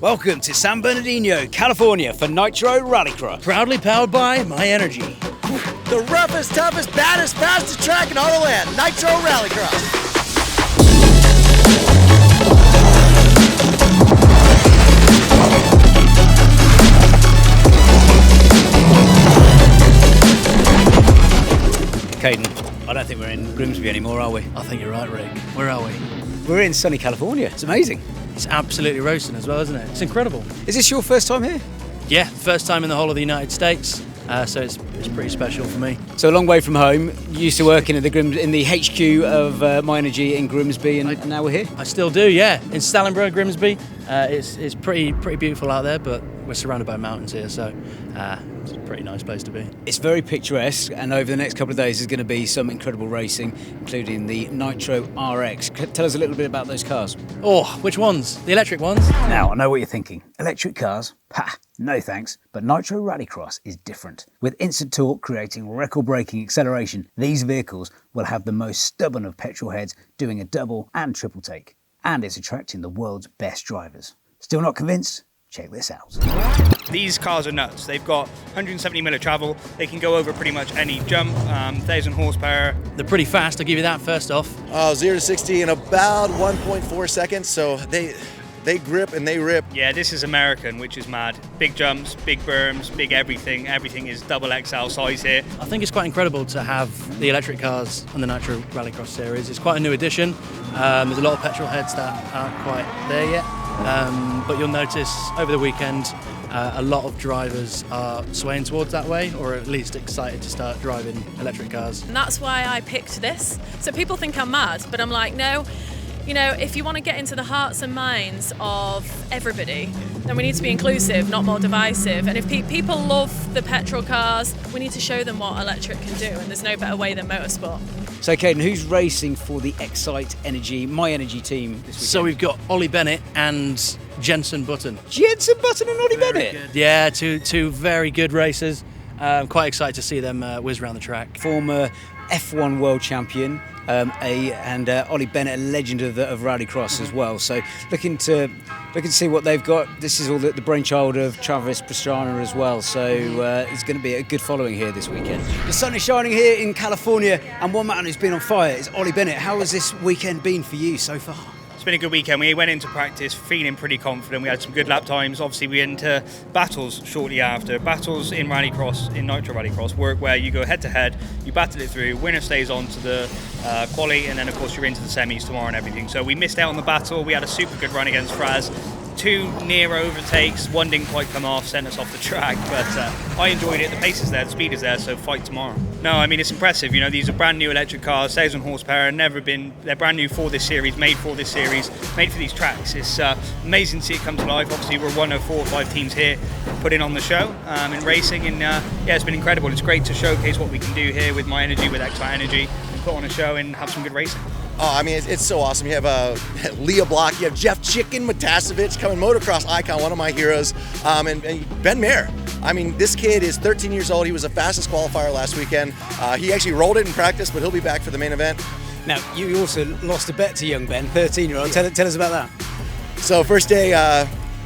Welcome to San Bernardino, California for Nitro RallyCross. Proudly powered by myenergi. The roughest, toughest, baddest, fastest track in all the land, Nitro RallyCross. Caden, I don't think we're in Grimsby anymore, are we? I think you're right, Rick. Where are we? We're in sunny California. It's amazing. It's absolutely roasting as well, isn't it? It's incredible. Is this your first time here? Yeah, first time in the whole of the United States, so it's pretty special for me. So a long way from home. You used to working at in the HQ of myenergi in Grimsby, and now we're here. I still do, yeah. In Stallingborough, Grimsby. It's pretty beautiful out there, but we're surrounded by mountains here, so it's a pretty nice place to be. It's very picturesque, and over the next couple of days there's going to be some incredible racing, including the Nitro RX. Tell us a little bit about those cars. Oh, which ones? The electric ones? Now, I know what you're thinking. Electric cars? Ha! No thanks. But Nitro RallyCross is different. With instant torque creating record-breaking acceleration, these vehicles will have the most stubborn of petrol heads doing a double and triple take. And it's attracting the world's best drivers. Still not convinced? Check this out. These cars are nuts. They've got 170 mil of travel. They can go over pretty much any jump, 1,000 horsepower. They're pretty fast, I'll give you that first off. 0 to 60 in about 1.4 seconds, so they grip and they rip. Yeah, this is American, which is mad. Big jumps, big berms, big everything. Everything is double XL size here. I think it's quite incredible to have the electric cars on the Nitro RallyCross series. It's quite a new addition. There's a lot of petrol heads that aren't quite there yet. But you'll notice over the weekend a lot of drivers are swaying towards that way, or at least excited to start driving electric cars. And that's why I picked this. So people think I'm mad, but I'm like, no, you know, if you want to get into the hearts and minds of everybody, then we need to be inclusive, not more divisive. And if people love the petrol cars, we need to show them what electric can do, and there's no better way than motorsport. So, Caden, who's racing for the Excite Energy, myenergi team this weekend? So we've got Ollie Bennett and Jensen Button. Jensen Button and Ollie Bennett? Good. Yeah, two very good racers. I'm quite excited to see them whiz around the track. Former F1 world champion, and Ollie Bennett, a legend of Rallycross as well. So looking to see what they've got. This is all the brainchild of Travis Pastrana as well. So it's going to be a good following here this weekend. The sun is shining here in California, and one man who's been on fire is Ollie Bennett. How has this weekend been for you so far? It's been a good weekend. We went into practice feeling pretty confident. We had some good lap times. Obviously, we went into battles shortly after. Battles in Rallycross, in Nitro RallyCross, work where you go head-to-head, you battle it through, winner stays on to the quali, and then, of course, you're into the semis tomorrow and everything. So we missed out on the battle. We had a super good run against Fraz. 2 near overtakes, one didn't quite come off, sent us off the track, but I enjoyed it. The pace is there, the speed is there, so fight tomorrow. No, I mean, it's impressive. You know, these are brand new electric cars, 1,000 horsepower, they're brand new for this series, made for this series, made for these tracks. It's amazing to see it come to life. Obviously, we're one of 4 or 5 teams here putting on the show in racing, and yeah, it's been incredible. It's great to showcase what we can do here with myenergi, with Excite Energy, put on a show and have some good racing. Oh, I mean, it's so awesome. You have Leah Block, you have Jeff Chicken Matasevich coming, motocross icon, one of my heroes, and Ben Mayer. I mean, this kid is 13 years old. He was the fastest qualifier last weekend. He actually rolled it in practice, but he'll be back for the main event. Now, you also lost a bet to young Ben, 13-year-old. Tell us about that. So first day,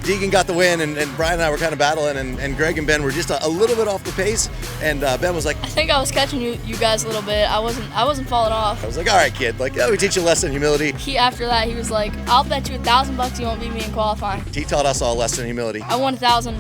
Deegan got the win, and Brian and I were kind of battling, and Greg and Ben were just a little bit off the pace, and Ben was like, I think I was catching you guys a little bit. I wasn't falling off. I was like, all right, kid, like, yeah, we teach you a lesson in humility. After that, he was like, I'll bet you $1,000 you won't beat me in qualifying. He taught us all a lesson in humility. I won $1,000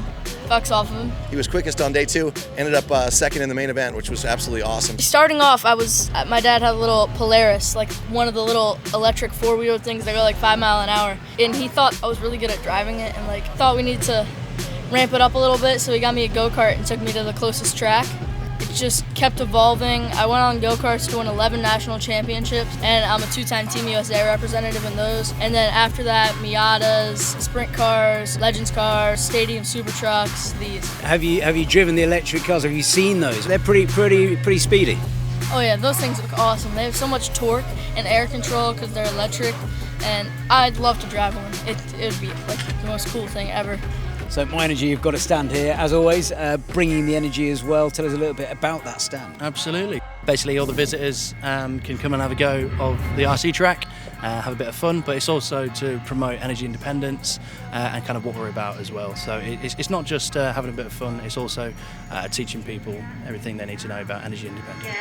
off of him. He was quickest on day 2, ended up second in the main event, which was absolutely awesome. Starting off, my dad had a little Polaris, like one of the little electric 4-wheeler things that go like 5 miles an hour, and he thought I was really good at driving it, and like thought we needed to ramp it up a little bit, so he got me a go-kart and took me to the closest track. It just kept evolving. I went on go-karts to win 11 national championships, and I'm a 2-time Team USA representative in those. And then after that, Miatas, sprint cars, Legends cars, stadium super trucks, these. Have you driven the electric cars? Have you seen those? They're pretty speedy. Oh yeah, those things look awesome. They have so much torque and air control because they're electric, and I'd love to drive one. It would be like the most cool thing ever. So myenergi, you've got a stand here, as always, bringing the energy as well. Tell us a little bit about that stand. Absolutely. Basically, all the visitors can come and have a go of the RC track. have a bit of fun, but it's also to promote energy independence and kind of what we're about as well. So it's not just having a bit of fun, it's also teaching people everything they need to know about energy independence.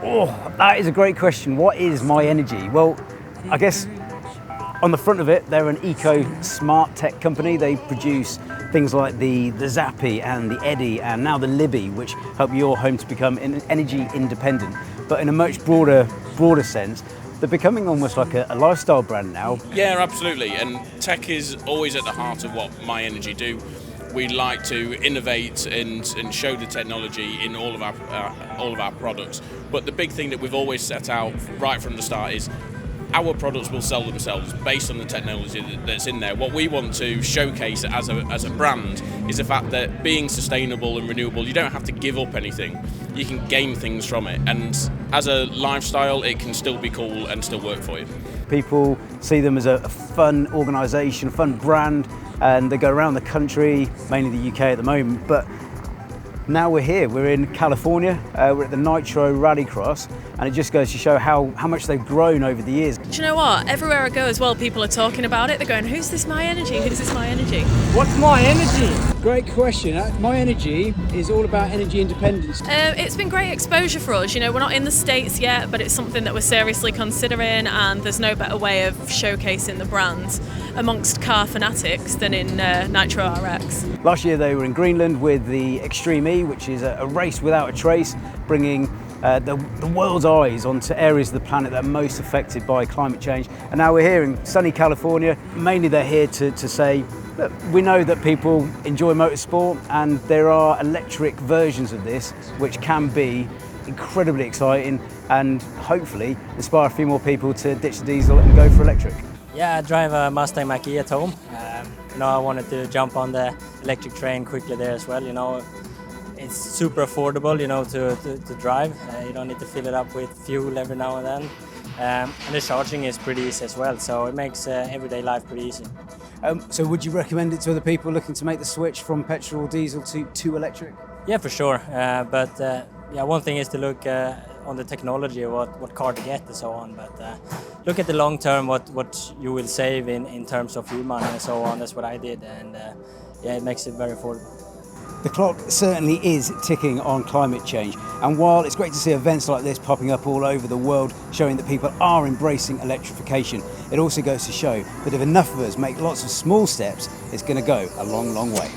Oh, that is a great question. What is myenergi? Well, I guess on the front of it, they're an eco-smart tech company. They produce things like the Zappy and the Eddy and now the Libby, which help your home to become energy independent. But in a much broader sense, they're becoming almost like a lifestyle brand now. Yeah, absolutely. And tech is always at the heart of what myenergi do. We like to innovate and show the technology in all of our products. But the big thing that we've always set out right from the start is our products will sell themselves based on the technology that's in there. What we want to showcase as a brand is the fact that being sustainable and renewable, you don't have to give up anything. You can gain things from it. And as a lifestyle, it can still be cool and still work for you. People see them as a fun organisation, a fun brand, and they go around the country, mainly the UK at the moment. But now we're here, we're in California, we're at the Nitro RallyCross, and it just goes to show how much they've grown over the years. Do you know what? Everywhere I go as well, people are talking about it. They're going, who's this myenergi? Who's this myenergi? What's myenergi? Great question. Myenergi is all about energy independence. It's been great exposure for us. You know, we're not in the States yet, but it's something that we're seriously considering, and there's no better way of showcasing the brand amongst car fanatics than in Nitro RX. Last year they were in Greenland with the Extreme E, which is a race without a trace, bringing the world's eyes onto areas of the planet that are most affected by climate change. And now we're here in sunny California. Mainly they're here to say, look, we know that people enjoy motorsport, and there are electric versions of this which can be incredibly exciting and hopefully inspire a few more people to ditch the diesel and go for electric. Yeah, I drive a Mustang Mach-E at home. I wanted to jump on the electric train quickly there as well. It's super affordable, to drive. You don't need to fill it up with fuel every now and then. And the charging is pretty easy as well, so it makes everyday life pretty easy. So would you recommend it to other people looking to make the switch from petrol or diesel to electric? Yeah, for sure. But one thing is to look on the technology, what car to get and so on. But look at the long term, what you will save in terms of fuel money and so on. That's what I did, and it makes it very affordable. The clock certainly is ticking on climate change, and while it's great to see events like this popping up all over the world showing that people are embracing electrification, it also goes to show that if enough of us make lots of small steps, it's going to go a long, long way.